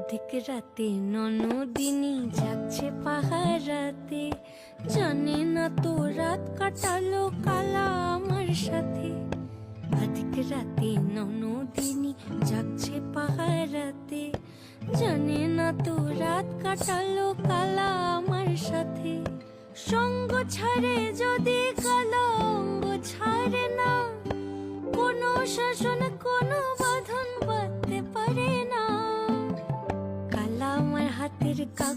অধিক রাতে ননদিনী যাচ্ছে পাহারাতে, জানে না তো রাত কাটালো কালা আমার সাথে। অধিক রাতে ননদিনী যাচ্ছে পাহারাতে, জানে না তো রাত কাটালো কালা আমার সাথে। সঙ্গ ছাড়ে যদি কালো অঙ্গ ছাড়ে না, কোনো শাসন কোনো বাঁধন বাঁধতে পারে না। কালা আমার হাতের কাগজ